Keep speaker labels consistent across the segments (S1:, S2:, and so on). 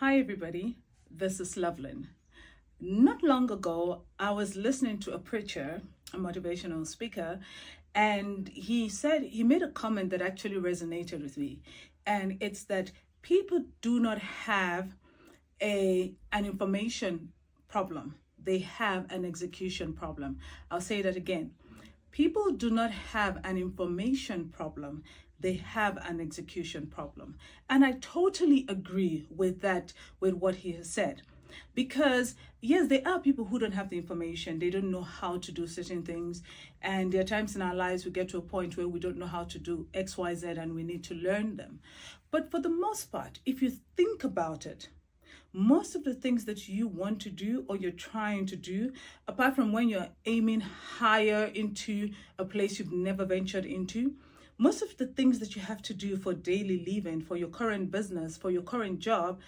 S1: Hi, everybody. This is Lovelyn. Not long ago, I was listening to a preacher, a motivational speaker, and he made a comment that actually resonated with me. And it's that people do not have an information problem, they have an execution problem. I'll say that again. People do not have an information problem, they have an execution problem. And I totally agree with that, with what he has said. Because yes, there are people who don't have the information, they don't know how to do certain things. And there are times in our lives we get to a point where we don't know how to do XYZ and we need to learn them. But for the most part, if you think about it, most of the things that you want to do or you're trying to do, apart from when you're aiming higher into a place you've never ventured into, most of the things that you have to do for daily living, for your current business, for your current job,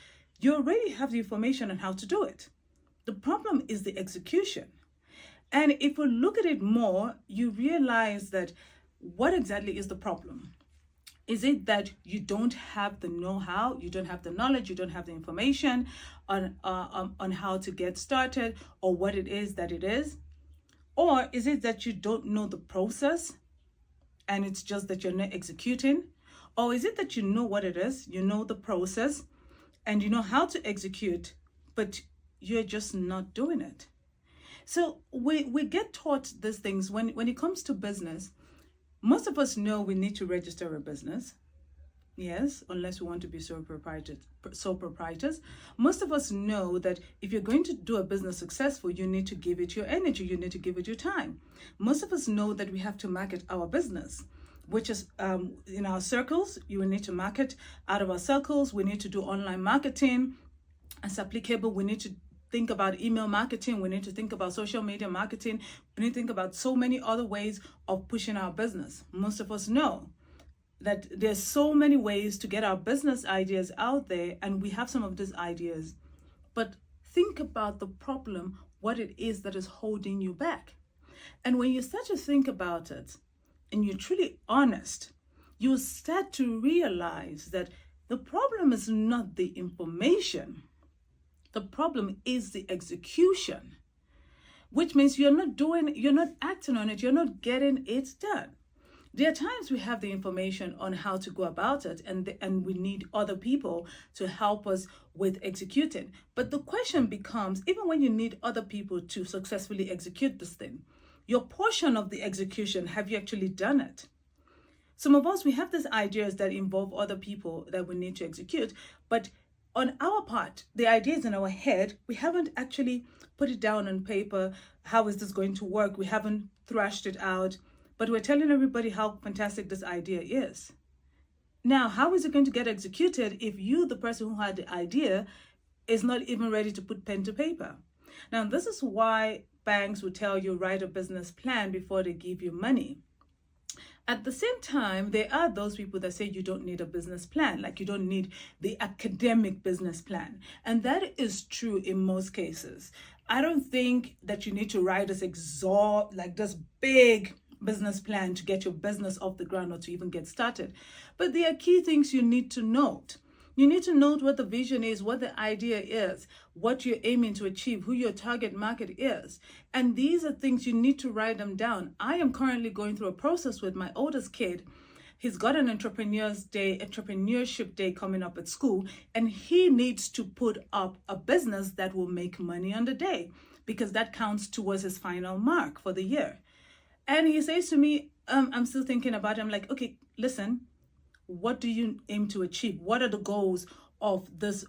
S1: you already have the information on how to do it. The problem is the execution. And if we look at it more, you realize that what exactly is the problem? Is it that you don't have the know-how, you don't have the knowledge, you don't have the information on how to get started or what it is that it is? Or is it that you don't know the process and it's just that you're not executing? Or is it that you know what it is, you know the process, and you know how to execute, but you're just not doing it? So we get taught these things when it comes to business. Most of us know we need to register a business. Yes, unless we want to be sole proprietors. Most of us know that if you're going to do a business successful, you need to give it your energy, you need to give it your time. Most of us know that we have to market our business, which is in our circles, you will need to market out of our circles. We need to do online marketing. As applicable, we need to think about email marketing. We need to think about social media marketing. We need to think about so many other ways of pushing our business. Most of us know that there's so many ways to get our business ideas out there, and we have some of these ideas. But think about the problem, what it is that is holding you back. And when you start to think about it, and you're truly honest, you start to realize that the problem is not the information. The problem is the execution, which means you're not acting on it, you're not getting it done. There are times we have the information on how to go about it, and we need other people to help us with executing. But the question becomes, even when you need other people to successfully execute this thing, your portion of the execution, have you actually done it? Some of us, we have these ideas that involve other people that we need to execute, but on our part, the ideas in our head, we haven't actually put it down on paper. How is this going to work? We haven't thrashed it out, but we're telling everybody how fantastic this idea is. Now, how is it going to get executed if you, the person who had the idea, is not even ready to put pen to paper? Now, this is why banks will tell you write a business plan before they give you money. At the same time, there are those people that say you don't need a business plan, like you don't need the academic business plan. And that is true in most cases. I don't think that you need to write this big business plan to get your business off the ground or to even get started. But there are key things you need to note. You need to note what the vision is, what the idea is, what you're aiming to achieve, who your target market is. And these are things you need to write them down. I am currently going through a process with my oldest kid. He's got an entrepreneurship day coming up at school, and he needs to put up a business that will make money on the day, because that counts towards his final mark for the year. And he says to me, I'm still thinking about it. I'm like, okay, listen, what do you aim to achieve? What are the goals of this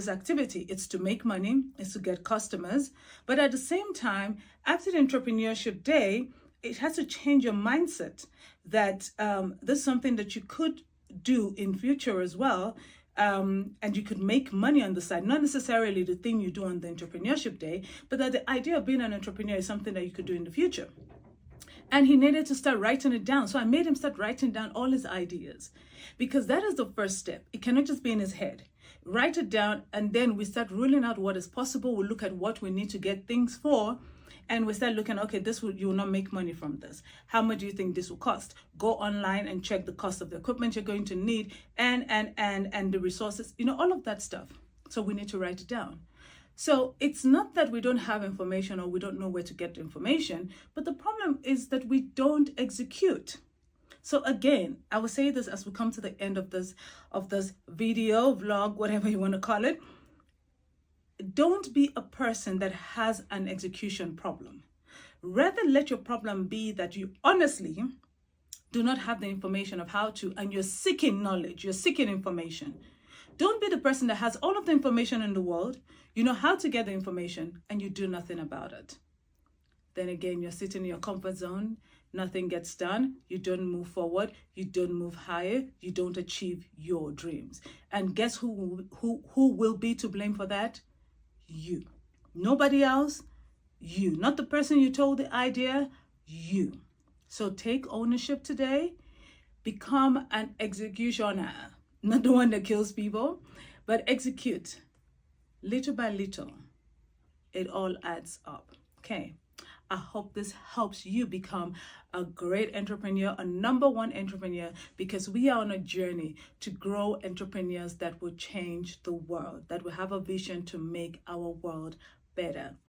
S1: activity? It's to make money, it's to get customers. But at the same time, after the entrepreneurship day, it has to change your mindset that this is something that you could do in future as well. And you could make money on the side, not necessarily the thing you do on the entrepreneurship day, but that the idea of being an entrepreneur is something that you could do in the future. And he needed to start writing it down. So I made him start writing down all his ideas, because that is the first step. It cannot just be in his head. Write it down, and then we start ruling out what is possible. We look at what we need to get things for, and we start looking, okay, you will not make money from this. How much do you think this will cost? Go online and check the cost of the equipment you're going to need and the resources, all of that stuff. So we need to write it down. So it's not that we don't have information or we don't know where to get the information, but the problem is that we don't execute. So again, I will say this as we come to the end of this video, vlog, whatever you want to call it. Don't be a person that has an execution problem. Rather, let your problem be that you honestly do not have the information of how to, and you're seeking knowledge, you're seeking information. Don't be the person that has all of the information in the world, you know how to get the information, and you do nothing about it. Then again, you're sitting in your comfort zone, nothing gets done, you don't move forward, you don't move higher, you don't achieve your dreams. And guess who will be to blame for that? You. Nobody else, you. Not the person you told the idea, you. So take ownership today, become an executioner, not the one that kills people, but execute. Little by little, it all adds up. Okay. I hope this helps you become a great entrepreneur, a number one entrepreneur, because we are on a journey to grow entrepreneurs that will change the world, that will have a vision to make our world better.